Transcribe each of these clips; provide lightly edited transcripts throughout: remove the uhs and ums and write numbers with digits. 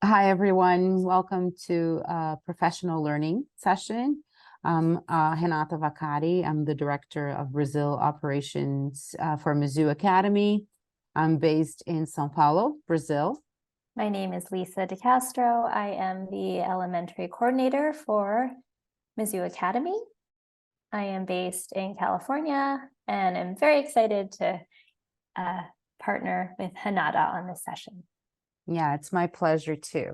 Hi, everyone. Welcome to a professional learning session. I'm Renata Vaccari. I'm the Director of Brazil Operations for Mizzou Academy. I'm based in São Paulo, Brazil. My name is Lisa De Castro. I am the Elementary Coordinator for Mizzou Academy. I am based in California and I'm very excited to partner with Renata on this session. Yeah, it's my pleasure too.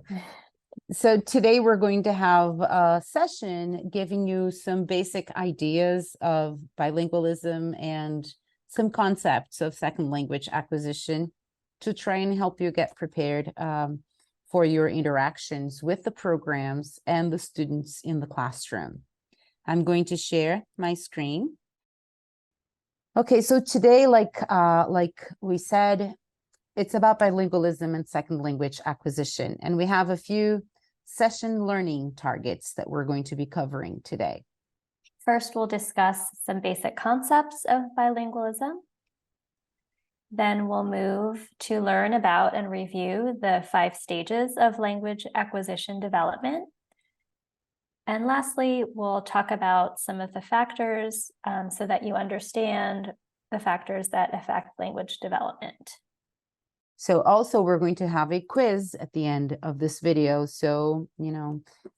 So today we're going to have a session giving you some basic ideas of bilingualism and some concepts of second language acquisition to try and help you get prepared for your interactions with the programs and the students in the classroom. I'm going to share my screen. Okay, so today, like we said, it's about bilingualism and second language acquisition. And we have a few session learning targets that we're going to be covering today. First, we'll discuss some basic concepts of bilingualism. Then we'll move to learn about and review the 5 stages of language acquisition development. And lastly, we'll talk about some of the factors so that you understand the factors that affect language development. So also we're going to have a quiz at the end of this video. So,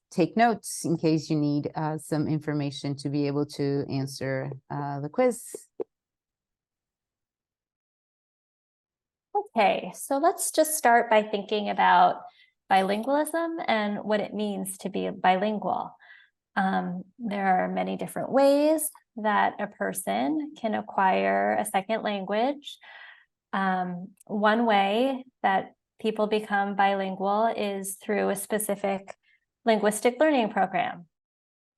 take notes in case you need some information to be able to answer the quiz. Okay, so let's just start by thinking about bilingualism and what it means to be bilingual. There are many different ways that a person can acquire a second language. One way that people become bilingual is through a specific linguistic learning program.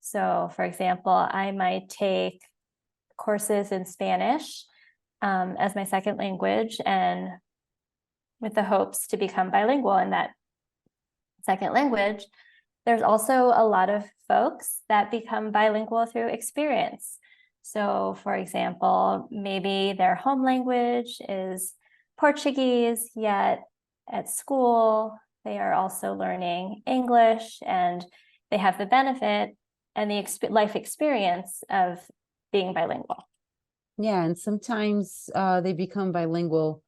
So, for example, I might take courses in Spanish as my second language and with the hopes to become bilingual in that second language. There's also a lot of folks that become bilingual through experience. So, for example, maybe their home language is Portuguese, yet at school, they are also learning English and they have the benefit and the life experience of being bilingual. Yeah, and sometimes they become bilingual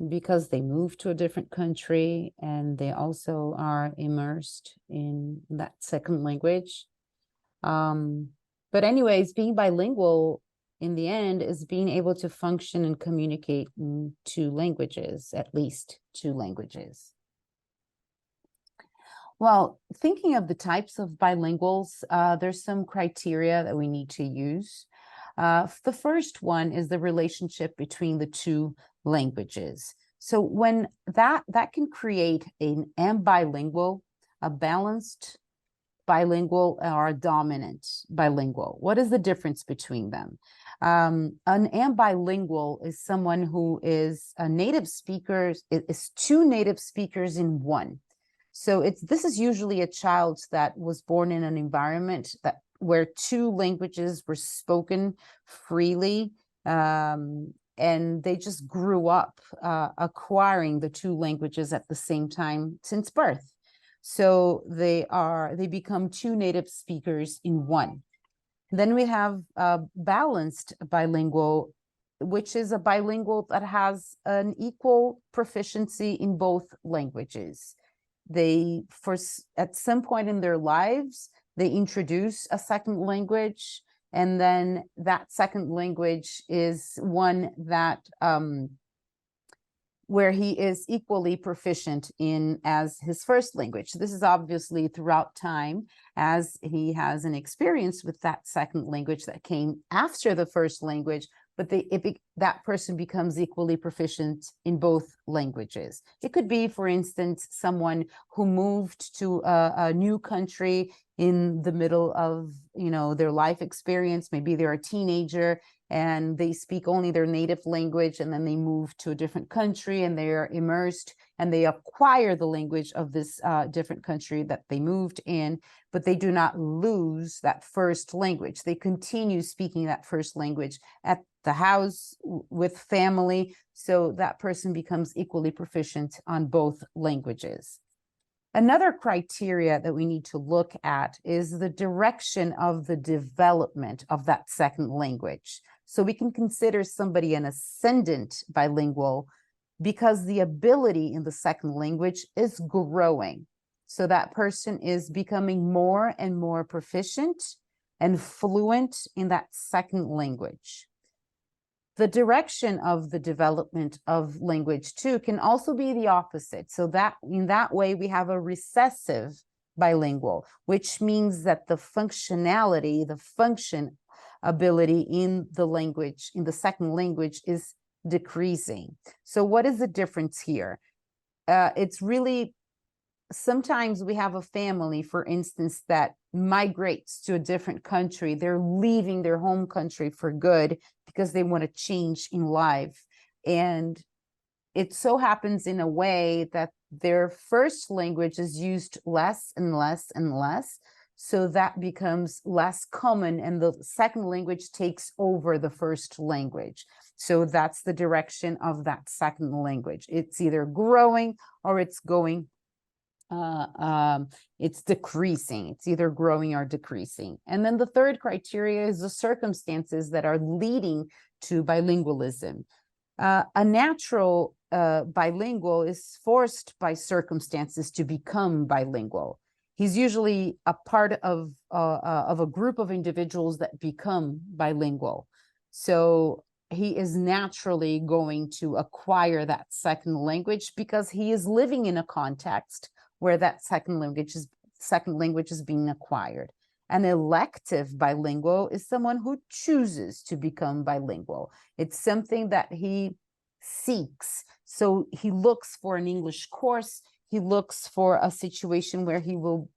because they move to a different country and they also are immersed in that second language. But anyways, being bilingual in the end is being able to function and communicate in 2 languages, at least 2 languages. Well, thinking of the types of bilinguals, there's some criteria that we need to use. The first one is the relationship between the 2 languages. So when that can create an ambilingual, a balanced bilingual, or a dominant bilingual. What is the difference between them? An ambilingual is someone who is a native speaker, is 2 native speakers in one. So this is usually a child that was born in an environment where 2 languages were spoken freely, and they just grew up acquiring the 2 languages at the same time since birth. So they become 2 native speakers in one. Then we have a balanced bilingual, which is a bilingual that has an equal proficiency in both languages. At some point in their lives, they introduce a second language, and then that second language is one that where he is equally proficient in as his first language. This is obviously throughout time as he has an experience with that second language that came after the first language, but that person becomes equally proficient in both languages. It could be, for instance, someone who moved to a new country in the middle of their life experience. Maybe they're a teenager and they speak only their native language, and then they move to a different country and they are immersed and they acquire the language of this different country that they moved in, but they do not lose that first language. They continue speaking that first language at the house with family, so that person becomes equally proficient on both languages. Another criteria that we need to look at is the direction of the development of that second language. So we can consider somebody an ascendant bilingual because the ability in the second language is growing. So that person is becoming more and more proficient and fluent in that second language. The direction of the development of language too can also be the opposite. So that in that way, we have a recessive bilingual, which means that the functionality, the function ability in the language, in the second language is decreasing. So what is the difference here? It's really, sometimes we have a family, for instance, that migrates to a different country. They're leaving their home country for good because they want to change in life. And it so happens in a way that their first language is used less and less and less. So that becomes less common, and the second language takes over the first language. So that's the direction of that second language. It's either growing or it's going it's decreasing. It's either growing or decreasing. And then the third criteria is the circumstances that are leading to bilingualism. A natural bilingual is forced by circumstances to become bilingual. He's usually a part of a group of individuals that become bilingual. So he is naturally going to acquire that second language because he is living in a context where that second language is being acquired. An elective bilingual is someone who chooses to become bilingual. It's something that he seeks. So he looks for an English course. He looks for a situation where he will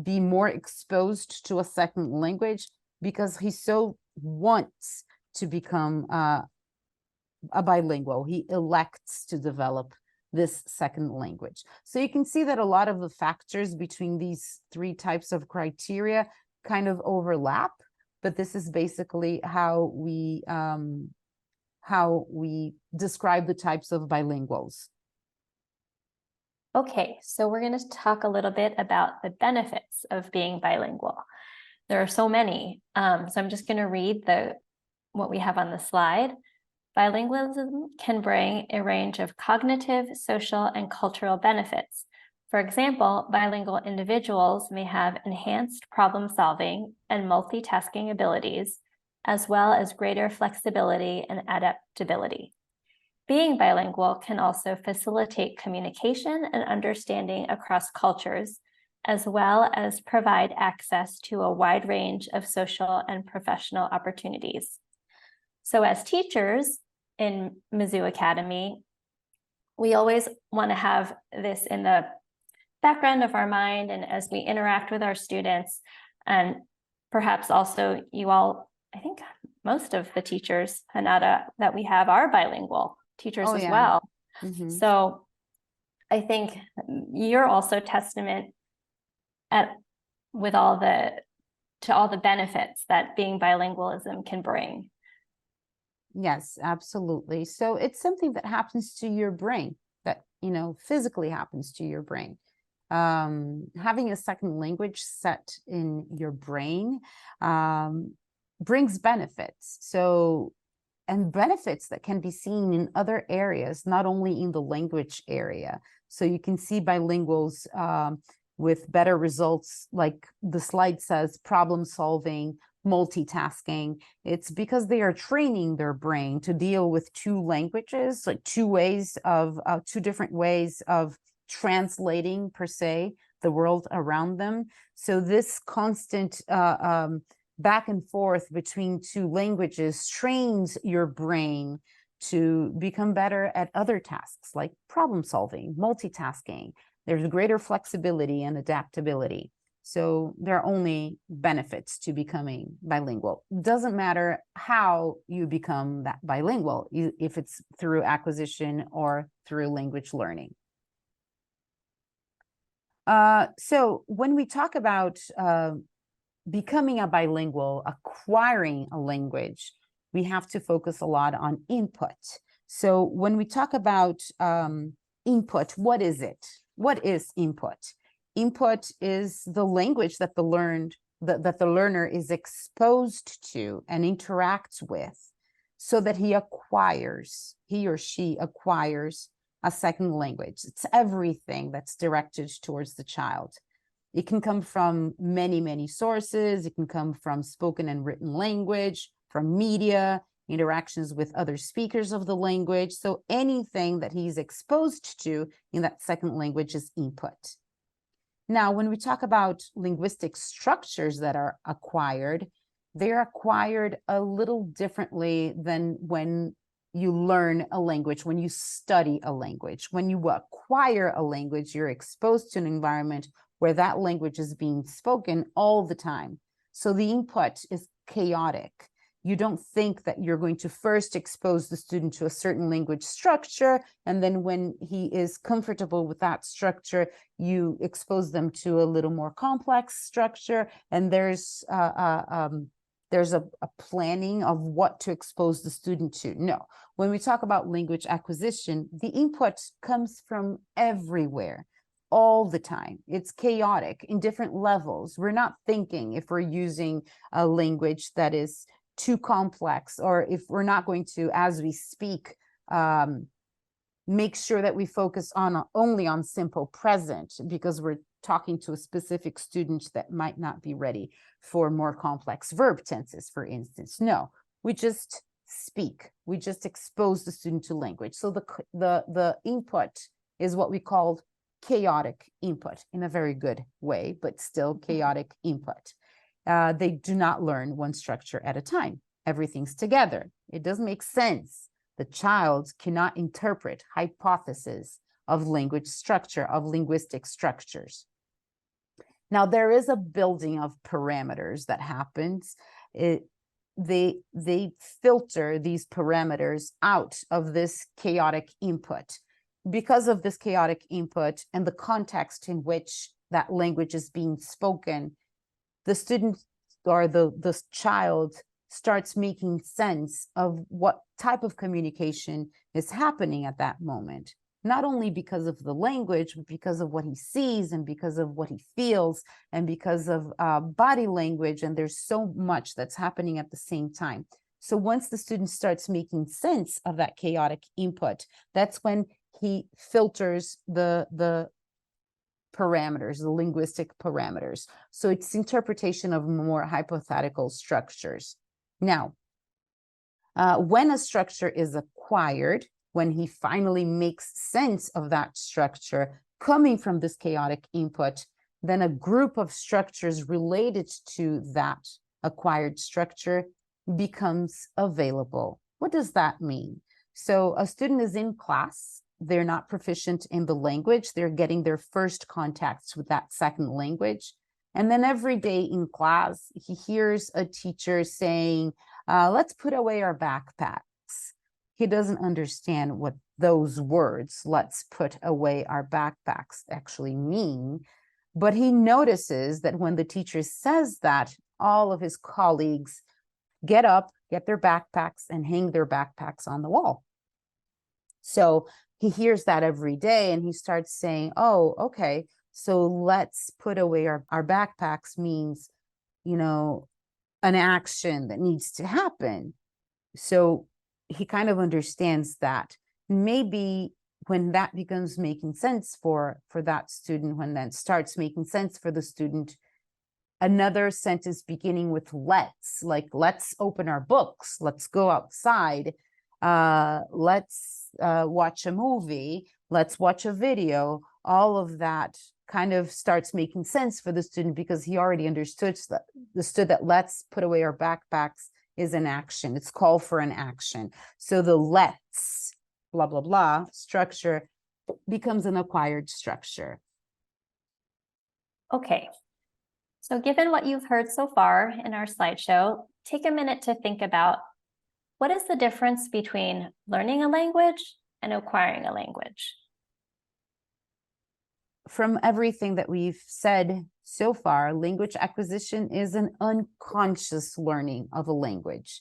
be more exposed to a second language because he so wants to become a bilingual. He elects to develop this second language. So you can see that a lot of the factors between these three types of criteria kind of overlap, but this is basically how we describe the types of bilinguals. Okay, so we're going to talk a little bit about the benefits of being bilingual. There are so many, so I'm just going to read what we have on the slide. Bilingualism can bring a range of cognitive, social, and cultural benefits. For example, bilingual individuals may have enhanced problem-solving and multitasking abilities, as well as greater flexibility and adaptability. Being bilingual can also facilitate communication and understanding across cultures, as well as provide access to a wide range of social and professional opportunities. So as teachers in Mizzou Academy, we always want to have this in the background of our mind, and as we interact with our students, and perhaps also you all, I think most of the teachers, Hanada, that we have are bilingual teachers as well. Mm-hmm. So I think you're also testament with all the benefits that being bilingualism can bring. Yes, absolutely. So it's something that happens to your brain, that, physically happens to your brain. Having a second language set in your brain brings benefits. And benefits that can be seen in other areas, not only in the language area. So you can see bilinguals with better results, like the slide says, problem solving, multitasking. It's because they are training their brain to deal with two languages, like two different ways of translating, per se, the world around them. So this constant back and forth between two languages trains your brain to become better at other tasks like problem solving, multitasking. There's greater flexibility and adaptability. So there are only benefits to becoming bilingual. Doesn't matter how you become that bilingual, if it's through acquisition or through language learning. So when we talk about becoming a bilingual, acquiring a language, we have to focus a lot on input. So when we talk about input, what is it? What is input? Input is the language that that the learner is exposed to and interacts with, so that he or she acquires a second language. It's everything that's directed towards the child. It can come from many, many sources. It can come from spoken and written language, from media, interactions with other speakers of the language. So anything that he's exposed to in that second language is input. Now, when we talk about linguistic structures that are acquired, they're acquired a little differently than when you learn a language, when you study a language. When you acquire a language, you're exposed to an environment where that language is being spoken all the time. So the input is chaotic. You don't think that you're going to first expose the student to a certain language structure, and then when he is comfortable with that structure, you expose them to a little more complex structure, and there's a planning of what to expose the student to. No, when we talk about language acquisition, the input comes from everywhere, all the time. It's chaotic in different levels. We're not thinking if we're using a language that is too complex, or if we're not going to, as we speak, make sure that we focus only on simple present, because we're talking to a specific student that might not be ready for more complex verb tenses, for instance. No, we just speak. We just expose the student to language. So the input is what we call chaotic input, in a very good way, but still chaotic input. They do not learn one structure at a time. Everything's together. It doesn't make sense. The child cannot interpret hypotheses of language structure, of linguistic structures. Now, there is a building of parameters that happens. They filter these parameters out of this chaotic input. Because of this chaotic input and the context in which that language is being spoken, the student or the child starts making sense of what type of communication is happening at that moment, not only because of the language, but because of what he sees and because of what he feels and because of body language. And there's so much that's happening at the same time. So once the student starts making sense of that chaotic input, that's when he filters the parameters, the linguistic parameters. So it's interpretation of more hypothetical structures. Now, when a structure is acquired, when he finally makes sense of that structure coming from this chaotic input, then a group of structures related to that acquired structure becomes available. What does that mean? So a student is in class. They're not proficient in the language. They're getting their first contacts with that second language. And then every day in class, he hears a teacher saying, let's put away our backpacks. He doesn't understand what those words, let's put away our backpacks, actually mean. But he notices that when the teacher says that, all of his colleagues get up, get their backpacks, and hang their backpacks on the wall. So he hears that every day, and he starts saying, oh, okay, so let's put away our backpacks means, you know, an action that needs to happen. So he kind of understands that. Maybe when that becomes making sense for that student, when that starts making sense for the student, another sentence beginning with let's, like let's open our books, let's go outside, let's watch a movie, let's watch a video, all of that kind of starts making sense for the student because he already understood that let's put away our backpacks is an action. It's call for an action. So the let's blah, blah, blah structure becomes an acquired structure. Okay. So given what you've heard so far in our slideshow, take a minute to think about what is the difference between learning a language and acquiring a language? From everything that we've said so far, language acquisition is an unconscious learning of a language.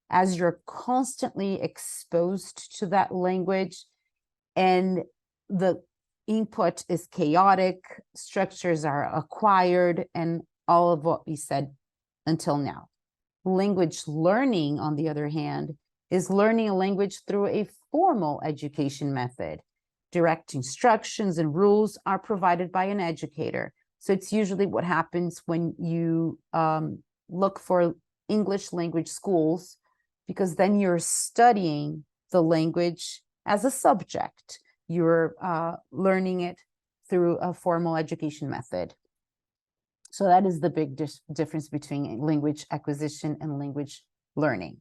As you're constantly exposed to that language, and input is chaotic, structures are acquired, and all of what we said until now. Language learning, on the other hand, is learning a language through a formal education method. Direct instructions and rules are provided by an educator. So it's usually what happens when you look for English language schools, because then you're studying the language as a subject. You're learning it through a formal education method. So that is the big difference between language acquisition and language learning.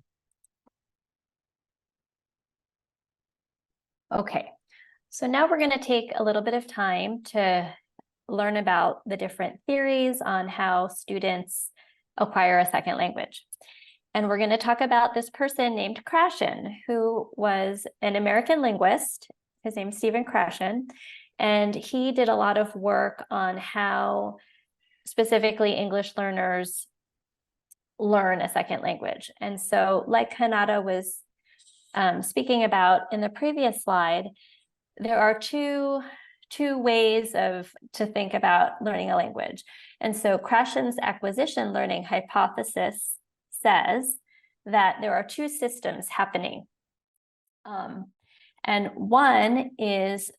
Okay, so now we're going to take a little bit of time to learn about the different theories on how students acquire a second language. And we're going to talk about this person named Krashen, who was an American linguist. His name's Stephen Krashen, and he did a lot of work on how specifically English learners learn a second language. And so, like Hanada was speaking about in the previous slide, there are two ways to think about learning a language. And so Krashen's acquisition learning hypothesis says that there are two systems happening. And one is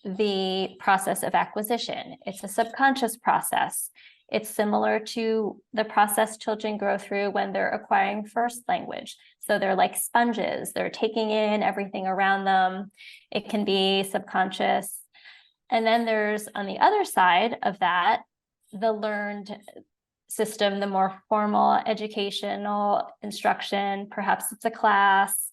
the process of acquisition. It's a subconscious process. It's similar to the process children go through when they're acquiring first language. So they're like sponges. They're taking in everything around them. It can be subconscious. And then there's, on the other side of that, the learned system, the more formal educational instruction. Perhaps it's a class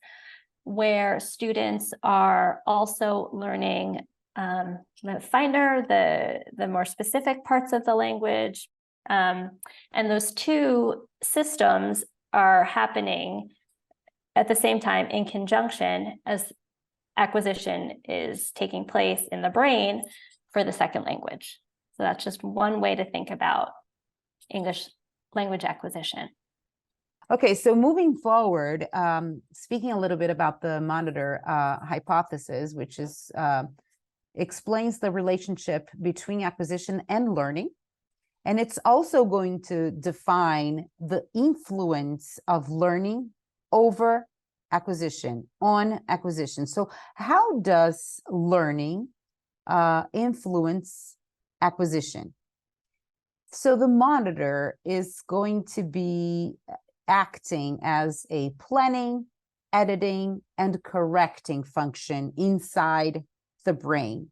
where students are also learning the finer, the more specific parts of the language. And those two systems are happening at the same time in conjunction as acquisition is taking place in the brain for the second language. So that's just one way to think about English language acquisition. Okay, so moving forward, speaking a little bit about the monitor hypothesis, which is explains the relationship between acquisition and learning. And it's also going to define the influence of learning over acquisition, on acquisition. So how does learning influence acquisition? So the monitor is going to be acting as a planning, editing, and correcting function inside the brain.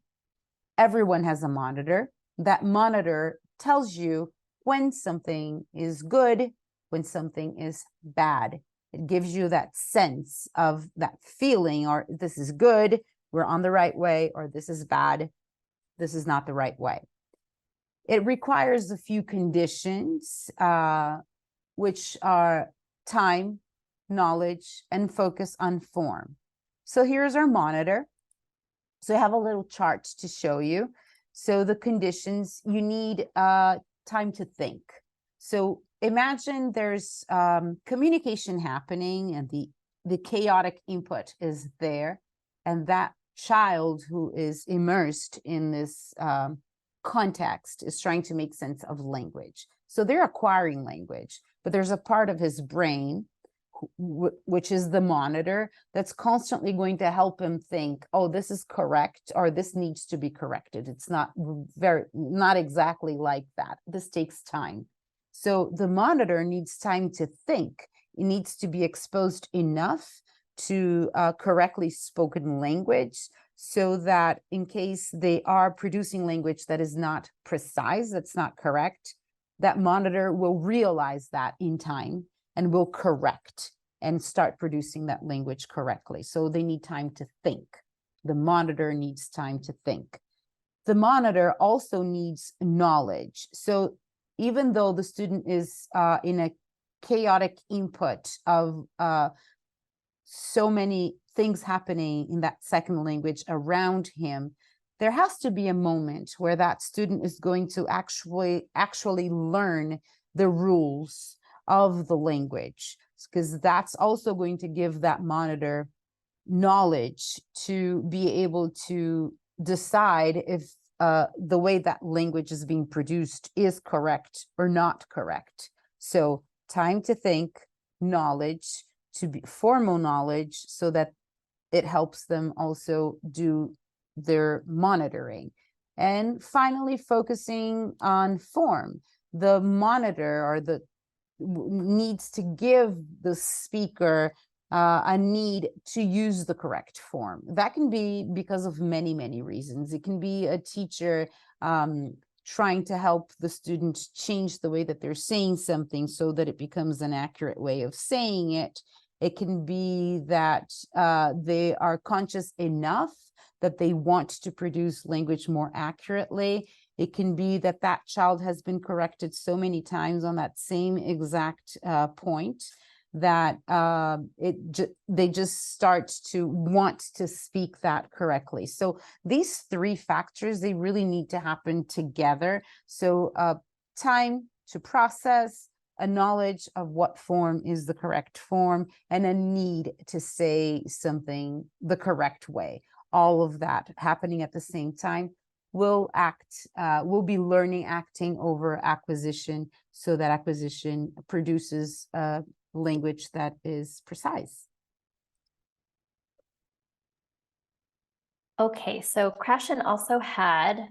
Everyone has a monitor. That monitor tells you when something is good, when something is bad. It gives you that sense of that feeling, or this is good, we're on the right way, or this is bad, this is not the right way. It requires a few conditions, which are time, knowledge, and focus on form. So here's our monitor. So I have a little chart to show you. So the conditions, you need time to think. So imagine there's communication happening and the chaotic input is there, and that child who is immersed in this context is trying to make sense of language. So they're acquiring language, but there's a part of his brain, which is the monitor, that's constantly going to help him think, oh, this is correct, or this needs to be corrected. It's not exactly like that. This takes time. So the monitor needs time to think. It needs to be exposed enough to correctly spoken language, so that in case they are producing language that is not precise, that's not correct, that monitor will realize that in time and will correct and start producing that language correctly. So they need time to think. The monitor needs time to think. The monitor also needs knowledge. So even though the student is in a chaotic input of so many things happening in that second language around him, there has to be a moment where that student is going to actually learn the rules of the language, because that's also going to give that monitor knowledge to be able to decide if the way that language is being produced is correct or not correct. So time to think, knowledge, to be formal knowledge, so that it helps them also do their monitoring. And finally, focusing on form. The monitor or the needs to give the speaker a need to use the correct form. That can be because of many, many reasons. It can be a teacher trying to help the student change the way that they're saying something so that it becomes an accurate way of saying it. It can be that they are conscious enough that they want to produce language more accurately. It can be that that child has been corrected so many times on that same exact point that they just start to want to speak that correctly. So these three factors, they really need to happen together. So time to process, a knowledge of what form is the correct form, and a need to say something the correct way. All of that happening at the same time will be learning acting over acquisition, so that acquisition produces a language that is precise. Okay, so Krashen also had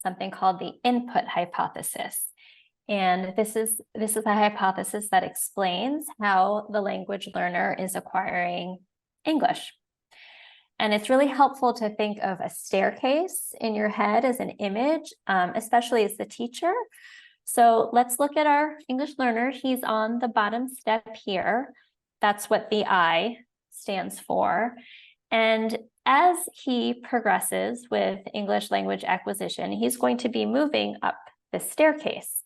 something called the input hypothesis. And this is a hypothesis that explains how the language learner is acquiring English. And it's really helpful to think of a staircase in your head as an image, especially as the teacher. So let's look at our English learner. He's on the bottom step here. That's what the I stands for. And as he progresses with English language acquisition, he's going to be moving up the staircase.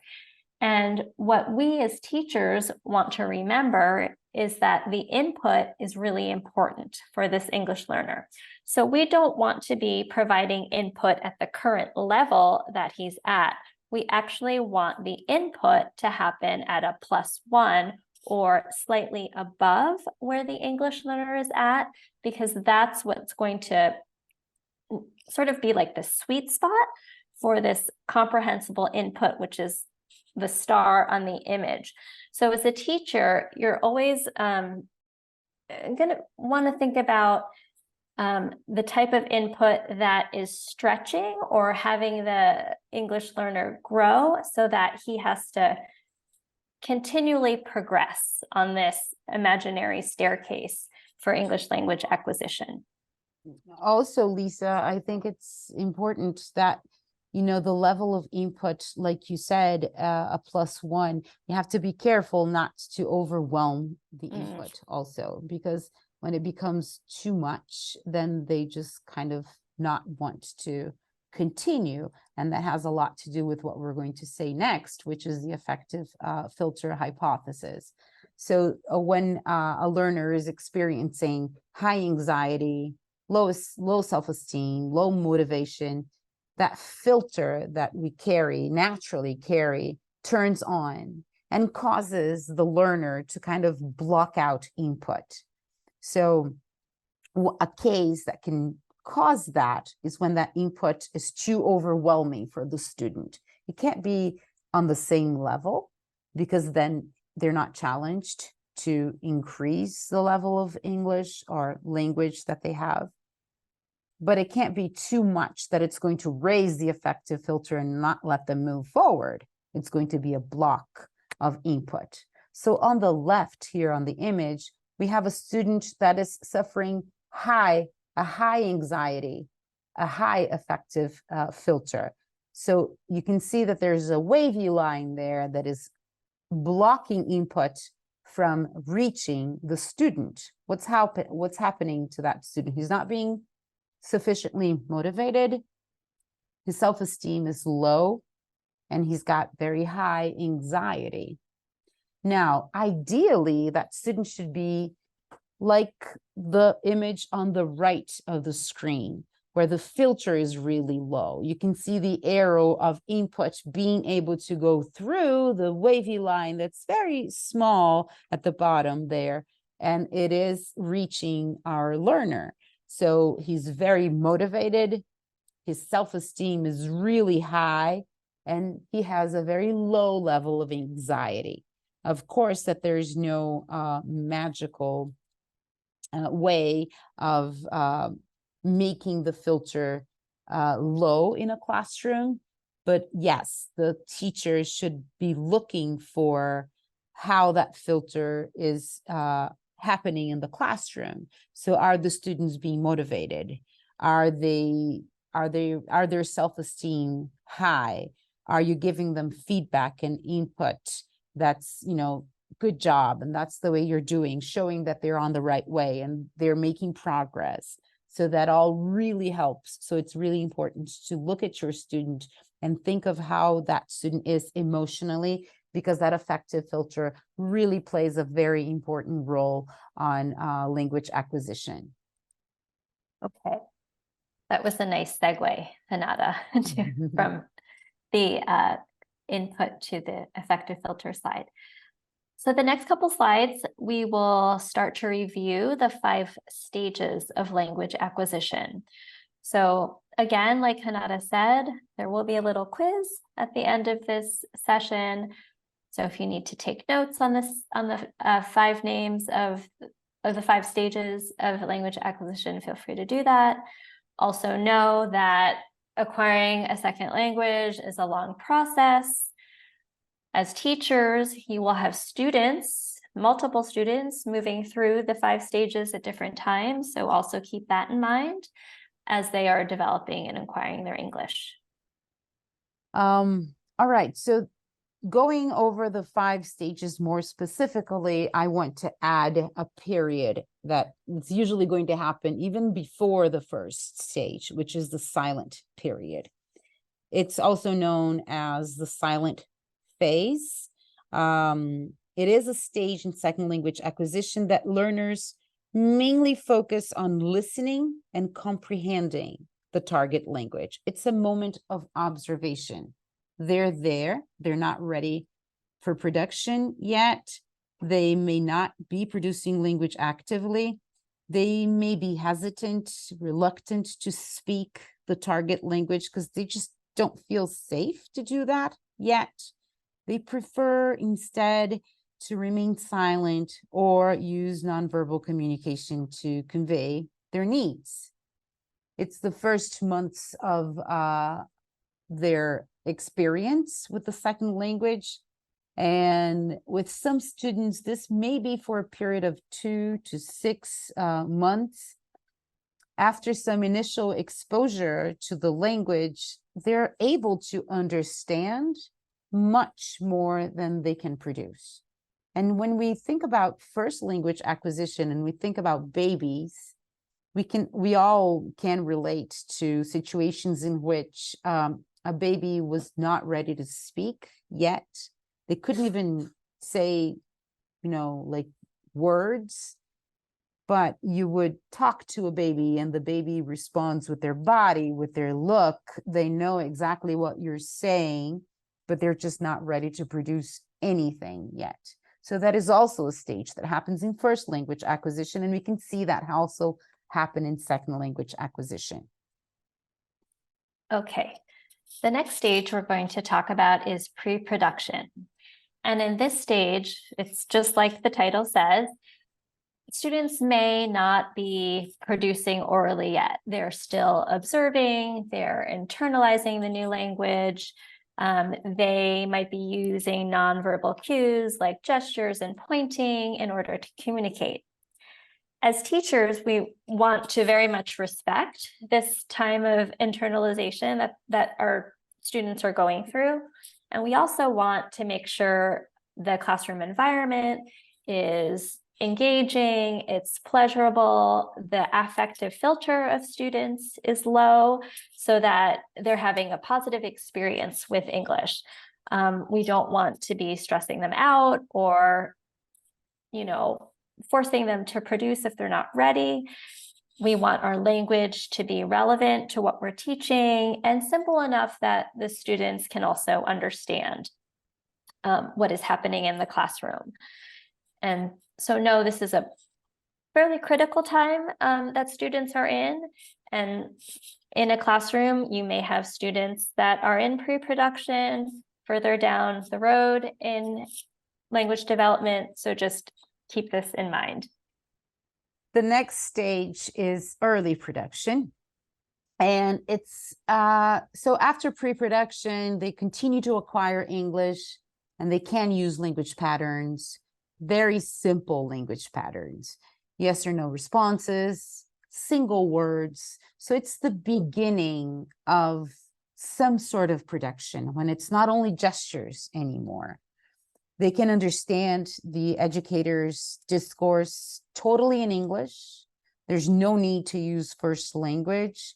And what we as teachers want to remember is that the input is really important for this English learner. So we don't want to be providing input at the current level that he's at. We actually want the input to happen at a +1 or slightly above where the English learner is at, because that's what's going to sort of be like the sweet spot for this comprehensible input, which is the star on the image. So as a teacher, you're always going to want to think about the type of input that is stretching or having the English learner grow, so that he has to continually progress on this imaginary staircase for English language acquisition. Also, Lisa, I think it's important that, you know, the level of input, like you said, a +1, you have to be careful not to overwhelm the input also, because when it becomes too much, then they just kind of not want to continue. And that has a lot to do with what we're going to say next, which is the affective filter hypothesis. So when a learner is experiencing high anxiety, low self-esteem, low motivation, that filter that we naturally carry, turns on and causes the learner to kind of block out input. So a case that can cause that is when that input is too overwhelming for the student. It can't be on the same level, because then they're not challenged to increase the level of English or language that they have. But it can't be too much that it's going to raise the affective filter and not let them move forward. It's going to be a block of input. So on the left here on the image, we have a student that is suffering a high anxiety, a high affective filter. So you can see that there's a wavy line there that is blocking input from reaching the student. What's happening to that student? He's not being sufficiently motivated, his self-esteem is low, and he's got very high anxiety. Now, ideally, that student should be like the image on the right of the screen, where the filter is really low. You can see the arrow of input being able to go through the wavy line that's very small at the bottom there, and it is reaching our learner. So he's very motivated, his self-esteem is really high and he has a very low level of anxiety. Of course, that there's no magical way of making the filter low in a classroom. But yes, the teachers should be looking for how that filter is happening in the classroom. So are the students being motivated? Are their self-esteem high? Are you giving them feedback and input that's, good job, and that's the way you're doing, showing that they're on the right way and they're making progress? So that all really helps. So it's really important to look at your student and think of how that student is emotionally, because that affective filter really plays a very important role on language acquisition. Okay, that was a nice segue, Hanada, from the input to the affective filter slide. So the next couple slides, we will start to review the 5 stages of language acquisition. So again, like Hanada said, there will be a little quiz at the end of this session. So if you need to take notes on this, on the 5 names of the 5 stages of language acquisition, feel free to do that. Also know that acquiring a second language is a long process. As teachers, you will have students, multiple students, moving through the 5 stages at different times. So also keep that in mind as they are developing and acquiring their English. All right, so going over the 5 stages more specifically, I want to add a period that it's usually going to happen even before the first stage, which is the silent period. It's also known as the silent phase. It is a stage in second language acquisition that learners mainly focus on listening and comprehending the target language. It's a moment of observation. They're there, they're not ready for production yet. They may not be producing language actively. They may be hesitant, reluctant to speak the target language because they just don't feel safe to do that yet. They prefer instead to remain silent or use nonverbal communication to convey their needs. It's the first months of their experience with the second language. And with some students, this may be for a period of 2 to 6 months. After some initial exposure to the language, they're able to understand much more than they can produce. And when we think about first language acquisition and we think about babies, we all can relate to situations in which a baby was not ready to speak yet. They couldn't even say, like words, but you would talk to a baby and the baby responds with their body, with their look. They know exactly what you're saying, but they're just not ready to produce anything yet. So that is also a stage that happens in first language acquisition, and we can see that also happen in second language acquisition. Okay, the next stage we're going to talk about is pre-production. And in this stage, it's just like the title says, students may not be producing orally yet. They're still observing, they're internalizing the new language. They might be using nonverbal cues like gestures and pointing in order to communicate. As teachers, we want to very much respect this time of internalization that our students are going through. And we also want to make sure the classroom environment is engaging, it's pleasurable, the affective filter of students is low so that they're having a positive experience with English. We don't want to be stressing them out or, forcing them to produce if they're not ready. We want our language to be relevant to what we're teaching and simple enough that the students can also understand what is happening in the classroom. And so no, this is a fairly critical time that students are in. And in a classroom, you may have students that are in pre-production, further down the road in language development. So just keep this in mind. The next stage is early production. And it's so after pre-production, they continue to acquire English and they can use language patterns, very simple language patterns, yes or no responses, single words. So it's the beginning of some sort of production when it's not only gestures anymore. They can understand the educator's discourse totally in English. There's no need to use first language.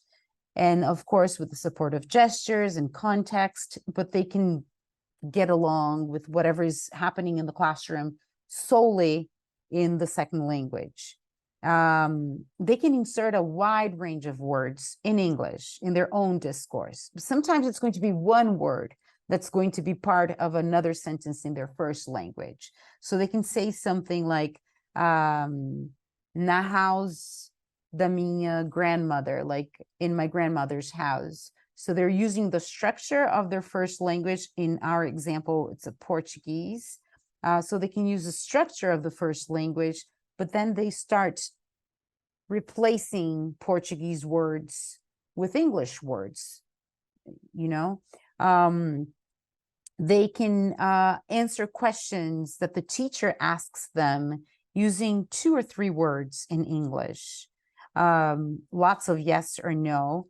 And of course, with the support of gestures and context, but they can get along with whatever is happening in the classroom solely in the second language. They can insert a wide range of words in English in their own discourse. Sometimes it's going to be one word that's going to be part of another sentence in their first language. So they can say something like, na house da minha grandmother, like in my grandmother's house. So they're using the structure of their first language. In our example, it's a Portuguese. So they can use the structure of the first language, but then they start replacing Portuguese words with English words, you know. They can answer questions that the teacher asks them using 2 or 3 words in English. Lots of yes or no.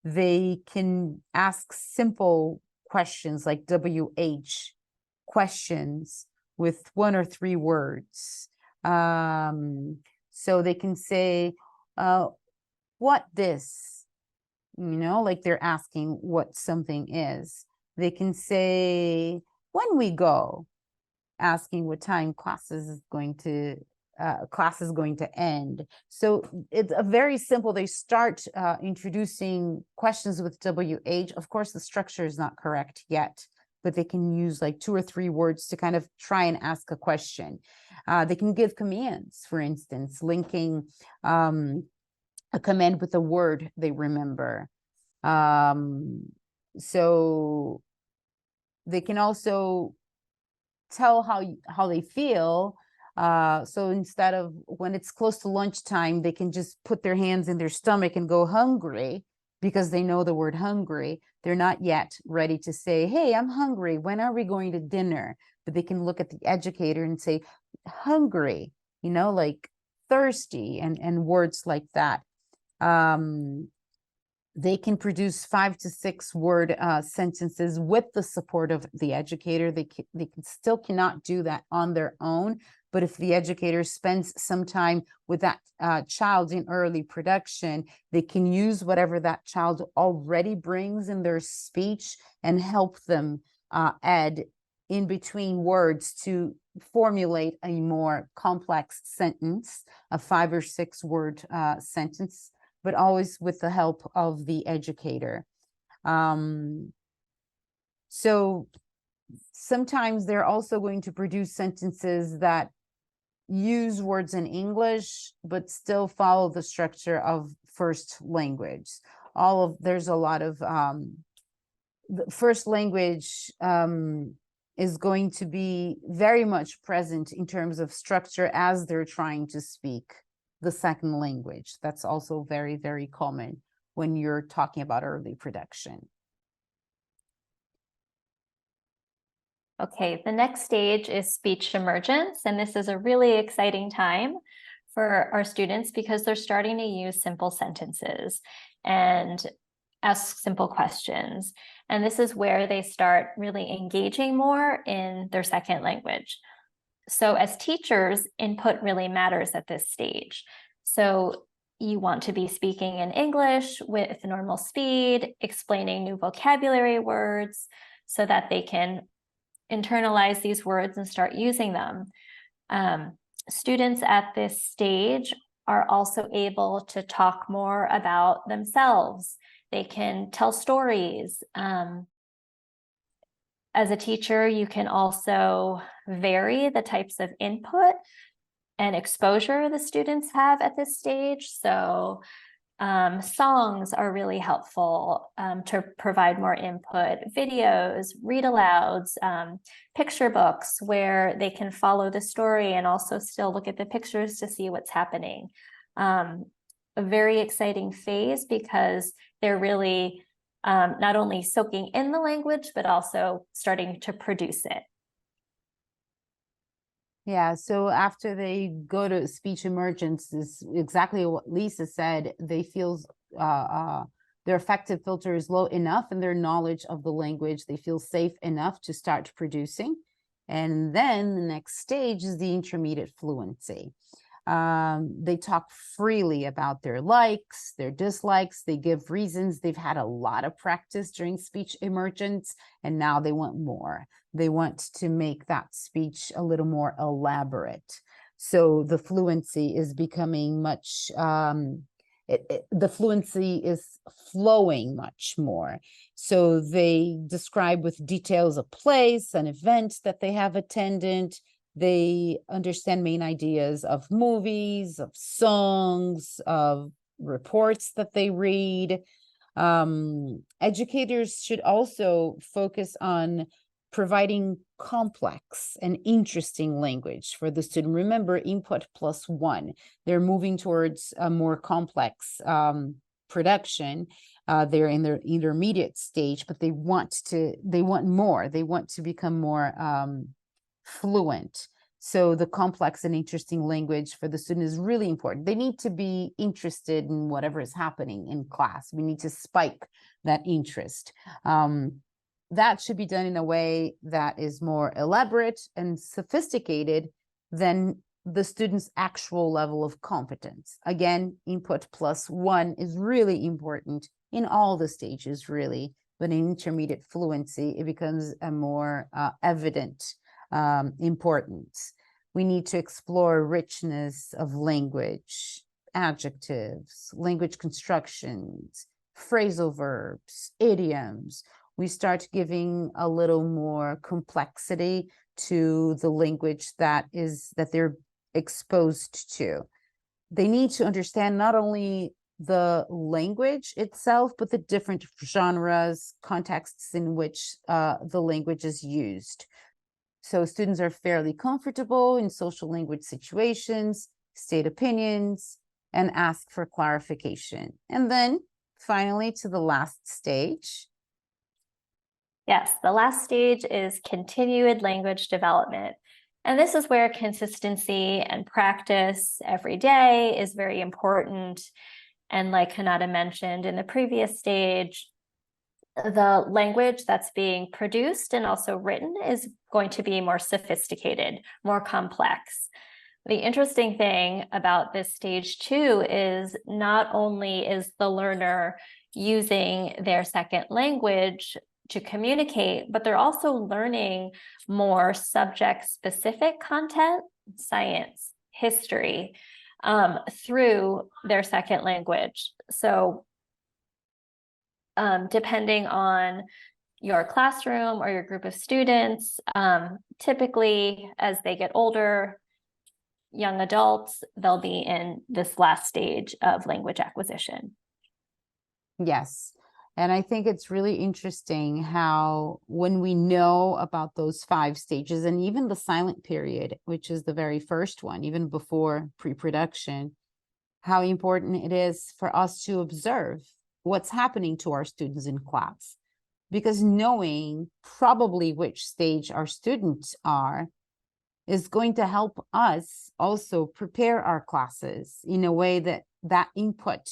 They can ask simple questions like WH questions with 1 or 3 words. So they can say, what this, you know, like they're asking what something is. They can say, when we go, asking what time class is going to end. So it's a very simple, they start introducing questions with WH. Of course, the structure is not correct yet, but they can use like 2 or 3 words to kind of try and ask a question. They can give commands, for instance, linking a command with a word they remember. So they can also tell how they feel. So instead of when it's close to lunchtime, they can just put their hands in their stomach and go hungry because they know the word hungry. They're not yet ready to say, hey, I'm hungry. When are we going to dinner? But they can look at the educator and say, hungry, you know, like thirsty and words like that. They can produce 5 to 6 word sentences with the support of the educator. They still cannot do that on their own. But if the educator spends some time with that child in early production, they can use whatever that child already brings in their speech and help them add in between words to formulate a more complex sentence, a 5 or 6 word sentence, but always with the help of the educator. So sometimes they're also going to produce sentences that use words in English, but still follow the structure of first language. There's a lot of, the first language is going to be very much present in terms of structure as they're trying to speak the second language. That's also very, very common when you're talking about early production. Okay, the next stage is speech emergence, and this is a really exciting time for our students because they're starting to use simple sentences and ask simple questions. And this is where they start really engaging more in their second language. So as teachers, input really matters at this stage. So you want to be speaking in English with normal speed, explaining new vocabulary words so that they can internalize these words and start using them. Students at this stage are also able to talk more about themselves. They can tell stories. As a teacher, you can also vary the types of input and exposure the students have at this stage. So songs are really helpful to provide more input, videos, read alouds, picture books where they can follow the story and also still look at the pictures to see what's happening. A very exciting phase because they're really not only soaking in the language, but also starting to produce it. Yeah, so after they go to speech emergence, is exactly what Lisa said. They feel their affective filter is low enough in their knowledge of the language. They feel safe enough to start producing. And then the next stage is the intermediate fluency. They talk freely about their likes, their dislikes. They give reasons. They've had a lot of practice during speech emergence, and now they want more. They want to make that speech a little more elaborate. So the fluency is becoming much, the fluency is flowing much more. So they describe with details a place, an event that they have attended. They understand main ideas of movies, of songs, of reports that they read. Educators should also focus on providing complex and interesting language for the student. Remember, input plus one. They're moving towards a more complex production. They're in their intermediate stage, but they want more. They want to become more fluent. So the complex and interesting language for the student is really important. They need to be interested in whatever is happening in class. We need to spike that interest. That should be done in a way that is more elaborate and sophisticated than the student's actual level of competence. Again, input plus one is really important in all the stages, really, but in intermediate fluency, it becomes a more evident importance. We need to explore richness of language, adjectives, language constructions, phrasal verbs, idioms. We start giving a little more complexity to the language that they're exposed to. They need to understand not only the language itself, but the different genres, contexts in which the language is used. So students are fairly comfortable in social language situations, state opinions, and ask for clarification. And then finally to the last stage. Yes, the last stage is continued language development. And this is where consistency and practice every day is very important. And like Hanada mentioned in the previous stage, the language that's being produced and also written is going to be more sophisticated, more complex. The interesting thing about this stage 2 is not only is the learner using their second language to communicate, but they're also learning more subject-specific content, science, history, through their second language. So depending on your classroom or your group of students, typically as they get older, young adults, they'll be in this last stage of language acquisition. Yes. And I think it's really interesting how when we know about those 5 stages and even the silent period, which is the very first one, even before pre-production, how important it is for us to observe what's happening to our students in class. Because knowing probably which stage our students are is going to help us also prepare our classes in a way that that input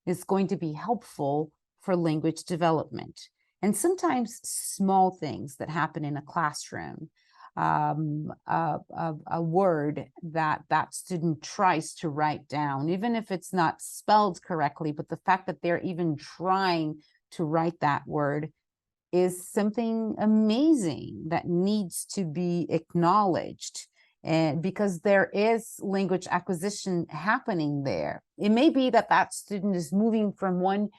is going to be helpful for language development. And sometimes small things that happen in a classroom, a word that that student tries to write down, even if it's not spelled correctly, but the fact that they're even trying to write that word is something amazing that needs to be acknowledged. And because there is language acquisition happening there. It may be that that student is moving from one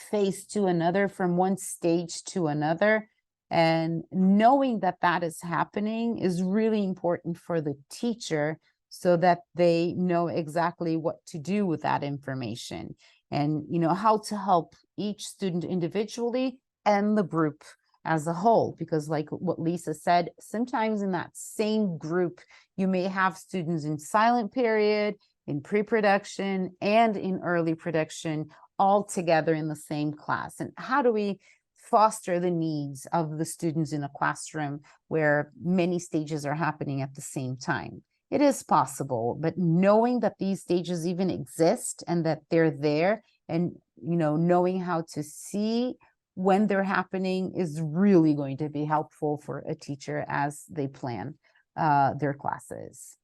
phase to another, from one stage to another, And knowing that that is happening is really important for the teacher so that they know exactly what to do with that information and, you know, how to help each student individually and the group as a whole. Because like what Lisa said, sometimes in that same group, you may have students in silent period, in pre-production, and in early production all together in the same class. And how do we foster the needs of the students in a classroom where many stages are happening at the same time? It is possible, but knowing that these stages even exist and that they're there, and, you know, knowing how to see when they're happening is really going to be helpful for a teacher as they plan their classes.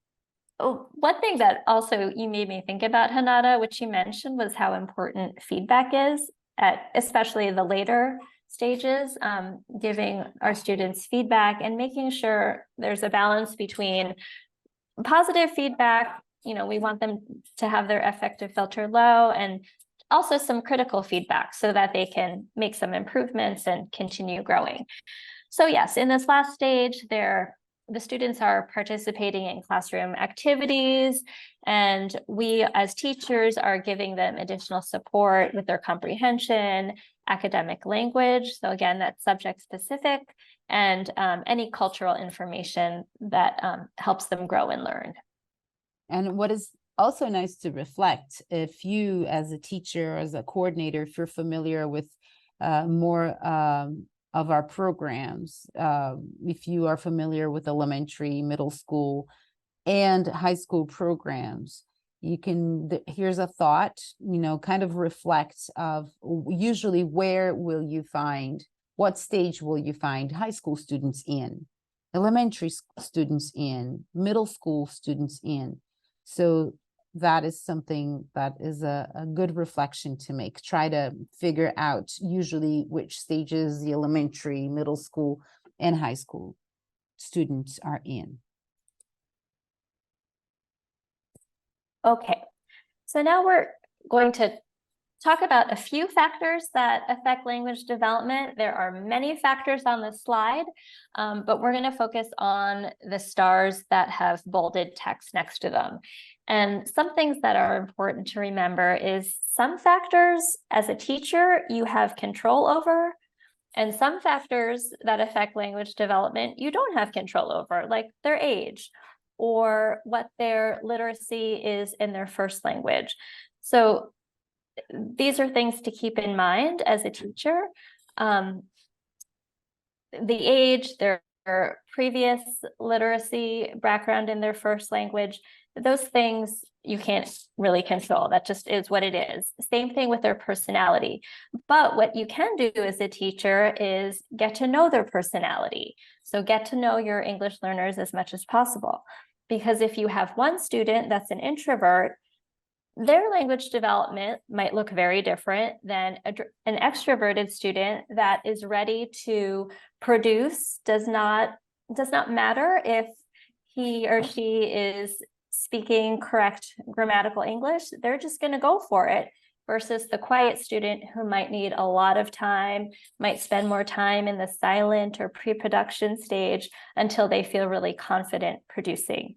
Oh, one thing that also you made me think about, Hanada, which you mentioned, was how important feedback is at especially the later stages, giving our students feedback and making sure there's a balance between positive feedback. You know, we want them to have their affective filter low, and also some critical feedback so that they can make some improvements and continue growing. So yes, in this last stage, the students are participating in classroom activities, and we as teachers are giving them additional support with their comprehension, academic language. So again, that's subject specific, and any cultural information that helps them grow and learn. And what is also nice to reflect, if you as a teacher, as a coordinator, if you're familiar with more of our programs, if you are familiar with elementary, middle school, and high school programs, you can, here's a thought, you know, kind of reflect of usually where will you find, what stage will you find high school students in, elementary students in, middle school students in. So that is something that is a good reflection to make. Try to figure out usually which stages the elementary, middle school, and high school students are in. Okay, so now we're going to talk about a few factors that affect language development. There are many factors on this slide, but we're going to focus on the stars that have bolded text next to them. And some things that are important to remember is some factors as a teacher you have control over, and some factors that affect language development you don't have control over, like their age or what their literacy is in their first language. So these are things to keep in mind as a teacher. The age, their previous literacy background in their first language, those things you can't really control. That just is what it is. Same thing with their personality. But what you can do as a teacher is get to know their personality. So get to know your English learners as much as possible. Because if you have one student that's an introvert, their language development might look very different than an extroverted student that is ready to produce. Does not matter if he or she is speaking correct grammatical English. They're just going to go for it, versus the quiet student who might need a lot of time, might spend more time in the silent or pre-production stage until they feel really confident producing.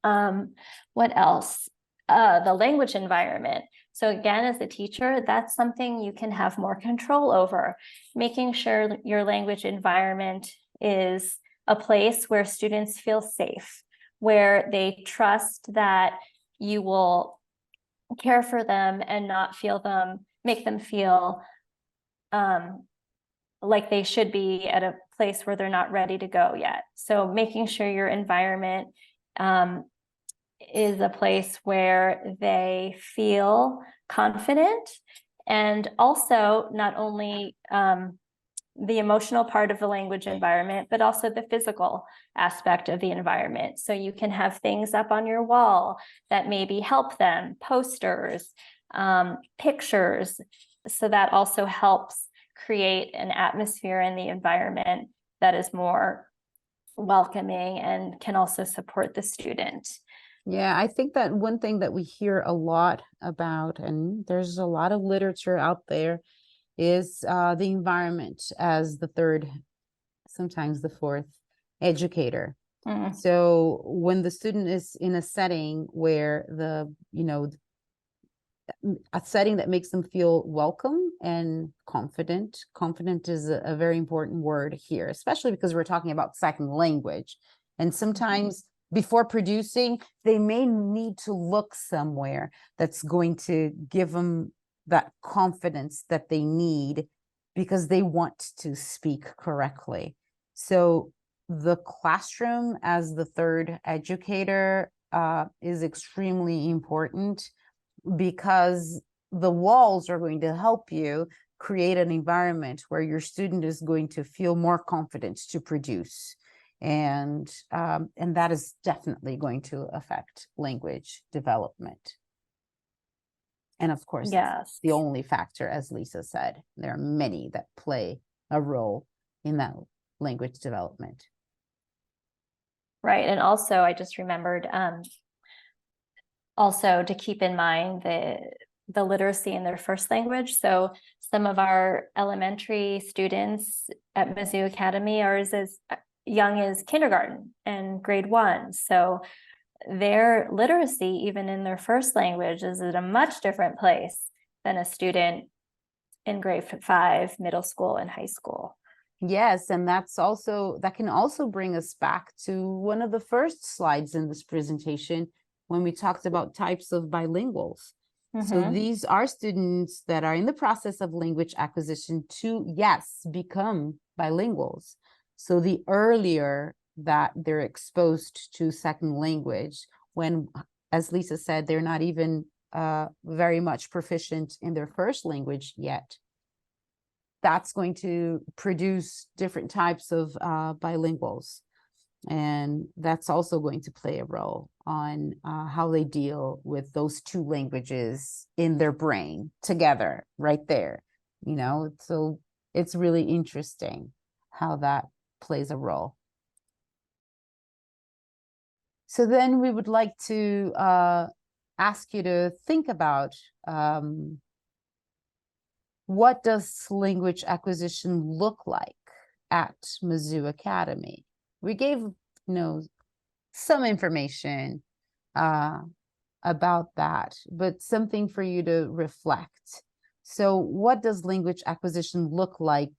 What else? The language environment. So again, as a teacher, that's something you can have more control over, making sure your language environment is a place where students feel safe, where they trust that you will care for them and not make them feel like they should be at a place where they're not ready to go yet. So making sure your environment is a place where they feel confident, and also not only the emotional part of the language environment, but also the physical aspect of the environment. So you can have things up on your wall that maybe help them, posters, pictures. So that also helps create an atmosphere in the environment that is more welcoming and can also support the student. Yeah, I think that one thing that we hear a lot about, and there's a lot of literature out there, is the environment as the third sometimes the fourth educator. Mm. So when the student is in a setting where a setting that makes them feel welcome and confident. Confident is a very important word here, especially because we're talking about second language. And sometimes before producing, they may need to look somewhere that's going to give them that confidence that they need because they want to speak correctly. So the classroom as the third educator is extremely important, because the walls are going to help you create an environment where your student is going to feel more confident to produce. And that is definitely going to affect language development. And of course, Yes. the only factor, as Lisa said, there are many that play a role in that language development. Right. And also, I just remembered also to keep in mind the literacy in their first language. So some of our elementary students at Mizzou Academy are as young as kindergarten and grade 1. So their literacy, even in their first language, is at a much different place than a student in grade 5, middle school, and high school. Yes, and that can also bring us back to one of the first slides in this presentation when we talked about types of bilinguals. So these are students that are in the process of language acquisition to, yes, become bilinguals. So the earlier that they're exposed to second language, when, as Lisa said, they're not even very much proficient in their first language yet, that's going to produce different types of bilinguals. And that's also going to play a role on how they deal with those two languages in their brain together right there. So it's really interesting how that plays a role. So then we would like to ask you to think about what does language acquisition look like at Mizzou Academy? We gave, some information about that, but something for you to reflect. So what does language acquisition look like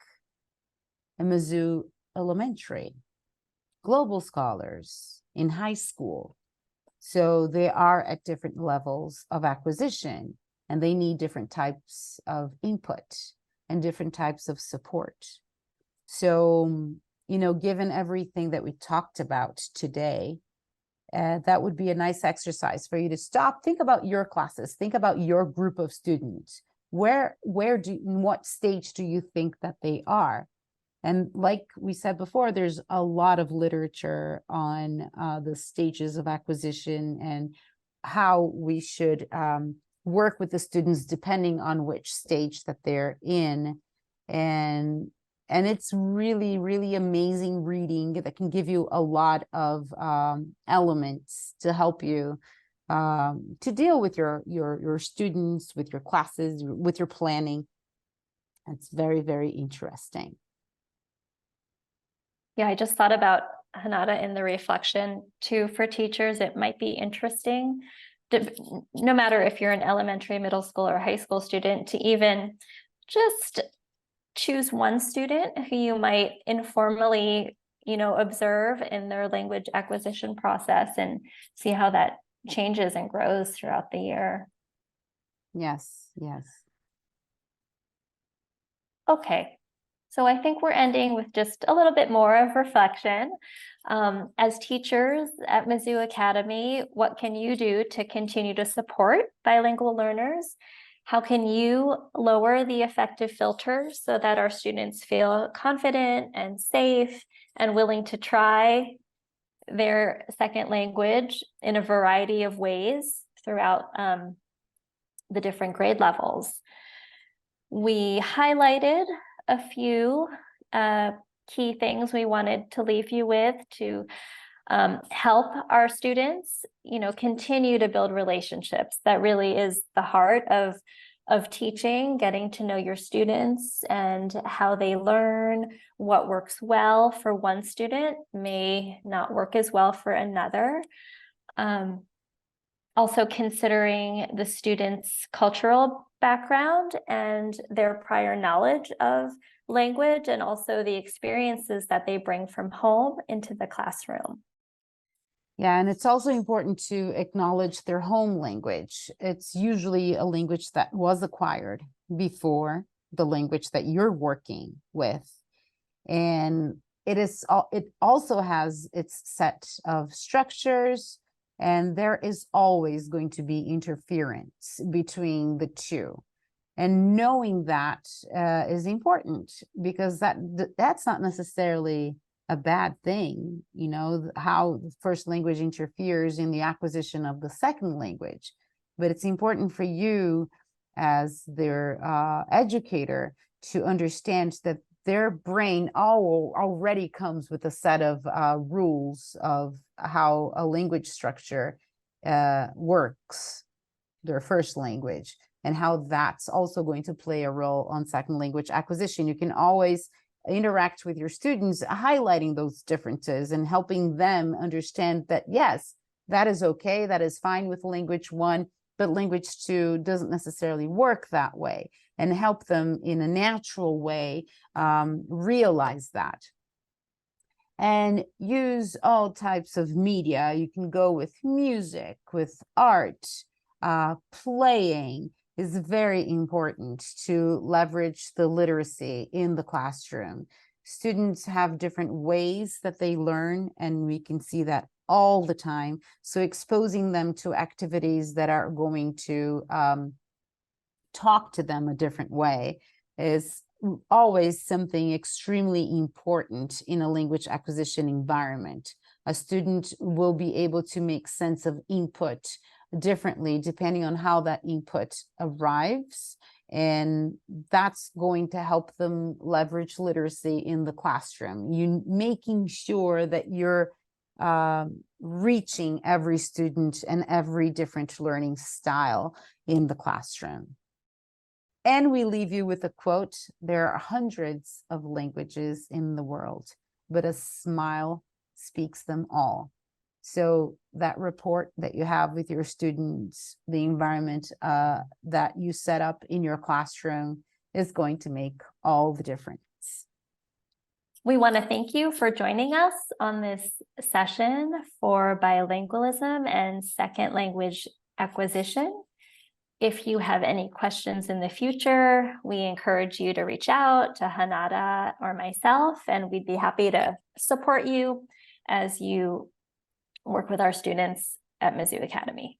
in Mizzou Elementary? Global scholars in high school. So they are at different levels of acquisition, and they need different types of input and different types of support. So, given everything that we talked about today, that would be a nice exercise for you to stop, think about your classes, think about your group of students. In what stage do you think that they are? And like we said before, there's a lot of literature on the stages of acquisition and how we should work with the students depending on which stage that they're in. And it's really, really amazing reading that can give you a lot of elements to help you to deal with your students, with your classes, with your planning. It's very, very interesting. Yeah, I just thought about, Hanada, in the reflection too, for teachers, it might be interesting, no matter if you're an elementary, middle school, or high school student, to even just choose one student who you might informally, observe in their language acquisition process and see how that changes and grows throughout the year. Yes, yes. Okay. So I think we're ending with just a little bit more of reflection. As teachers at Mizzou Academy, what can you do to continue to support bilingual learners? How can you lower the affective filter so that our students feel confident and safe and willing to try their second language in a variety of ways throughout the different grade levels? We highlighted a few key things we wanted to leave you with to help our students, continue to build relationships. That really is the heart of of teaching, getting to know your students and how they learn. What works well for one student may not work as well for another. Also considering the student's cultural background and their prior knowledge of language, and also the experiences that they bring from home into the classroom. Yeah, and it's also important to acknowledge their home language. It's usually a language that was acquired before the language that you're working with. And it also has its set of structures, and there is always going to be interference between the two. And knowing that is important, because that's not necessarily a bad thing, you know, how the first language interferes in the acquisition of the second language. But it's important for you as their educator to understand that their brain already comes with a set of rules of how a language structure works, their first language, and how that's also going to play a role on second language acquisition. You can always interact with your students, highlighting those differences and helping them understand that, yes, that is okay, that is fine with language one, but language two doesn't necessarily work that way, and help them in a natural way realize that. And use all types of media. You can go with music, with art, playing is very important to leverage the literacy in the classroom. Students have different ways that they learn, and we can see that all the time. So exposing them to activities that are going to talk to them a different way is always something extremely important in a language acquisition environment. A student will be able to make sense of input differently depending on how that input arrives, and that's going to help them leverage literacy in the classroom. You making sure that you're reaching every student and every different learning style in the classroom. And we leave you with a quote: there are hundreds of languages in the world, but a smile speaks them all. So that rapport that you have with your students, the environment that you set up in your classroom is going to make all the difference. We want to thank you for joining us on this session for bilingualism and second language acquisition. If you have any questions in the future, we encourage you to reach out to Hanada or myself, and we'd be happy to support you as you work with our students at Mizzou Academy.